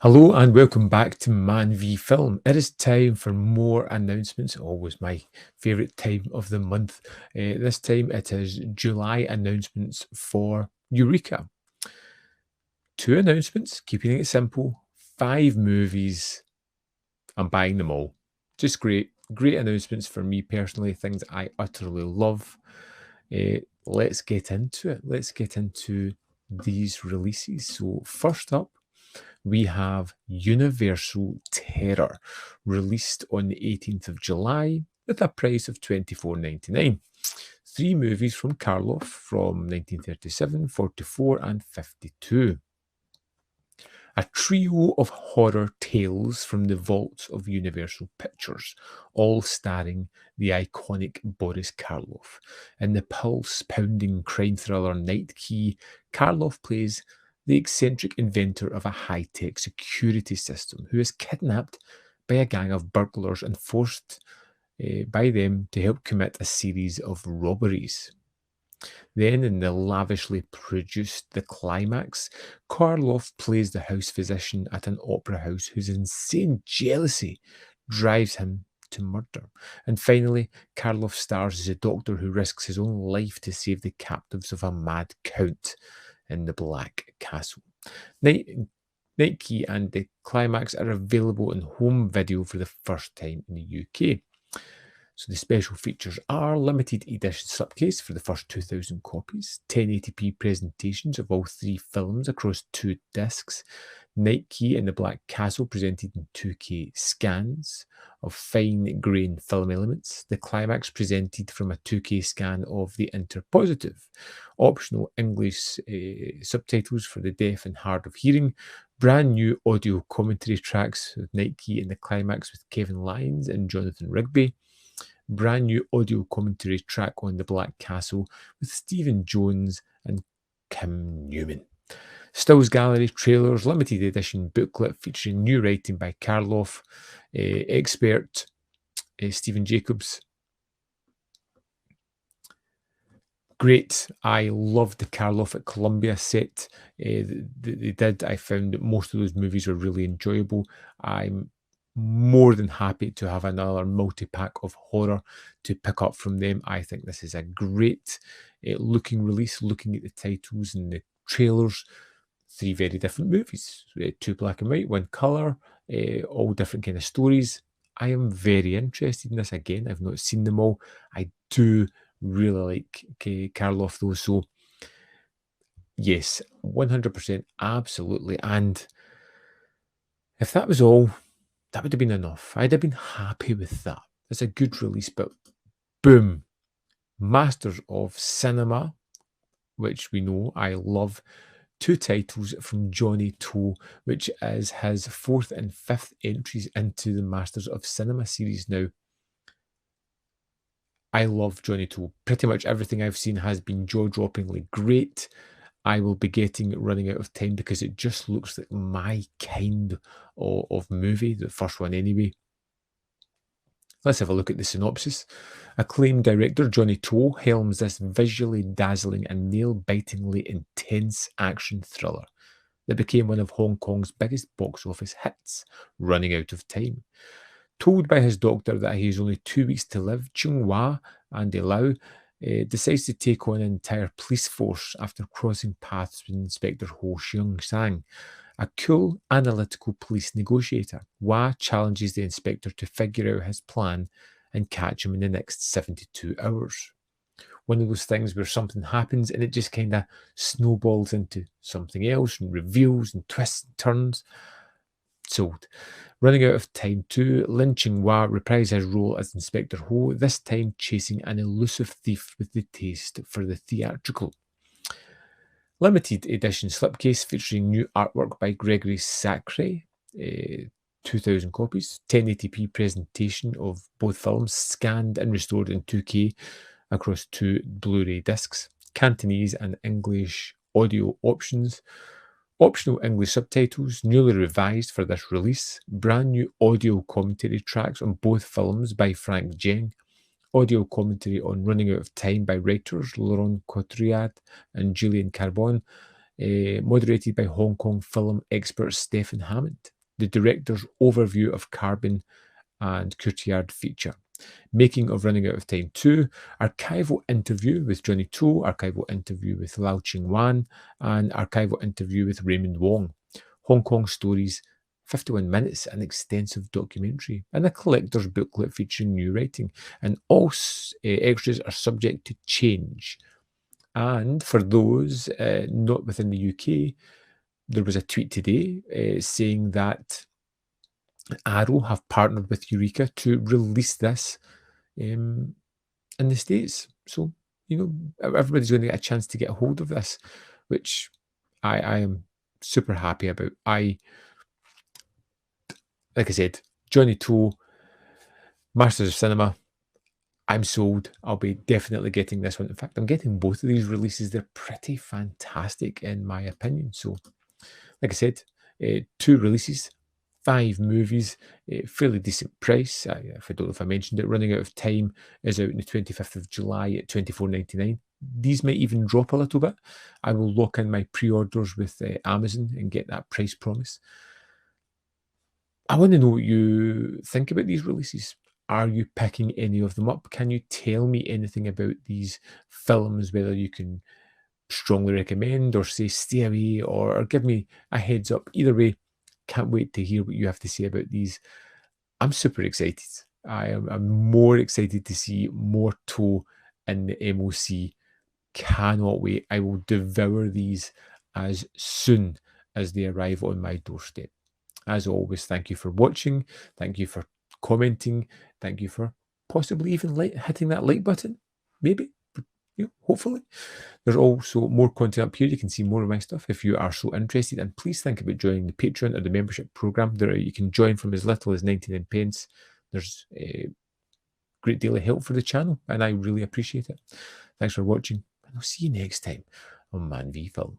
Hello and welcome back to ManVFilm. It is time for more announcements. Always my favourite time of the month. This time it is July announcements for Eureka. Two announcements, keeping it simple. Five movies. I'm buying them all. Just great, great announcements for me personally. Things I utterly love. Let's get into it. Let's get into these releases. So first up, we have Universal Terror, released on the 18th of July with a price of $24.99. Three movies from Karloff from 1937, 44, and 52. A trio of horror tales from the vaults of Universal Pictures, all starring the iconic Boris Karloff. In the pulse-pounding crime thriller Night Key, Karloff plays the eccentric inventor of a high-tech security system who is kidnapped by a gang of burglars and forced by them to help commit a series of robberies. Then, in the lavishly produced The Climax, Karloff plays the house physician at an opera house whose insane jealousy drives him to murder. And finally, Karloff stars as a doctor who risks his own life to save the captives of a mad count in the Black Castle. Night, Night Key and The Climax are available in home video for the first time in the UK. So the special features are limited edition slipcase for the first 2,000 copies, 1080p presentations of all three films across two discs, Night Key and The Black Castle presented in 2K scans of fine-grained film elements, The Climax presented from a 2K scan of the interpositive, optional English subtitles for the deaf and hard of hearing, brand new audio commentary tracks with Night Key and The Climax with Kevin Lyons and Jonathan Rigby, brand new audio commentary track on The Black Castle with Stephen Jones and Kim Newman. Stills Gallery trailers, limited edition booklet featuring new writing by Karloff, expert Stephen Jacobs. Great. I loved the Karloff at Columbia set they did. I found that most of those movies were really enjoyable. I'm more than happy to have another multi-pack of horror to pick up from them. I think this is a great looking release, looking at the titles and the trailers. Three very different movies, two black and white, one colour, all different kind of stories. I am very interested in this. Again, I've not seen them all. I do really like Karloff though, so yes, 100%, absolutely. And if that was all, that would have been enough. I'd have been happy with that. It's a good release, but boom, Masters of Cinema, which we know I love. Two titles from Johnny To, which is his fourth and fifth entries into the Masters of Cinema series now. I love Johnny To. Pretty much everything I've seen has been jaw-droppingly great. I will be getting Running Out of Time because it just looks like my kind of movie, the first one anyway. Let's have a look at the synopsis. Acclaimed director Johnny To helms this visually dazzling and nail-bitingly intense action thriller that became one of Hong Kong's biggest box office hits, Running Out of Time. Told by his doctor that he has only 2 weeks to live, Chung Hua and Lau decides to take on an entire police force after crossing paths with Inspector Ho Xiong Sang, a cool, analytical police negotiator. Hua challenges the inspector to figure out his plan and catch him in the next 72 hours. One of those things where something happens and it just kind of snowballs into something else and reveals and twists and turns. Sold. Running Out of Time 2, Lin Hua reprised his role as Inspector Ho, this time chasing an elusive thief with the taste for the theatrical. Limited edition slipcase featuring new artwork by Gregory Sacre, 2,000 copies, 1080p presentation of both films, scanned and restored in 2K across two Blu-ray discs, Cantonese and English audio options, optional English subtitles, newly revised for this release, brand new audio commentary tracks on both films by Frank Zheng, audio commentary on Running Out of Time by writers Laurent Couturiat and Julien Carbon, moderated by Hong Kong film expert Stephen Hammond. The director's overview of Carbon and Courtyard feature. Making of Running Out of Time 2, archival interview with Johnny To, archival interview with Lau Ching Wan, and archival interview with Raymond Wong. Hong Kong Stories, 51 minutes, an extensive documentary, and a collector's booklet featuring new writing. And all extras are subject to change. And for those not within the UK, there was a tweet today saying that Arrow have partnered with Eureka to release this in the States. So, everybody's going to get a chance to get a hold of this, which I am super happy about. Like I said, Johnny To, Masters of Cinema, I'm sold. I'll be definitely getting this one. In fact, I'm getting both of these releases. They're pretty fantastic in my opinion. So, like I said, 2 releases, 5 movies, fairly decent price. If I don't know if I mentioned it, Running Out of Time is out on the 25th of July at $24.99. These might even drop a little bit. I will lock in my pre-orders with Amazon and get that price promise. I want to know what you think about these releases. Are you picking any of them up? Can you tell me anything about these films, whether you can strongly recommend or say stay away or give me a heads up? Either way, can't wait to hear what you have to say about these. I'm super excited. I'm more excited to see more To in the MOC. Cannot wait. I will devour these as soon as they arrive on my doorstep. As always, thank you for watching. Thank you for commenting. Thank you for possibly even hitting that like button. Maybe, hopefully. There's also more content up here. You can see more of my stuff if you are so interested. And please think about joining the Patreon or the membership program. There you can join from as little as 99 pence. There's a great deal of help for the channel, and I really appreciate it. Thanks for watching, and I'll see you next time on ManVFilm.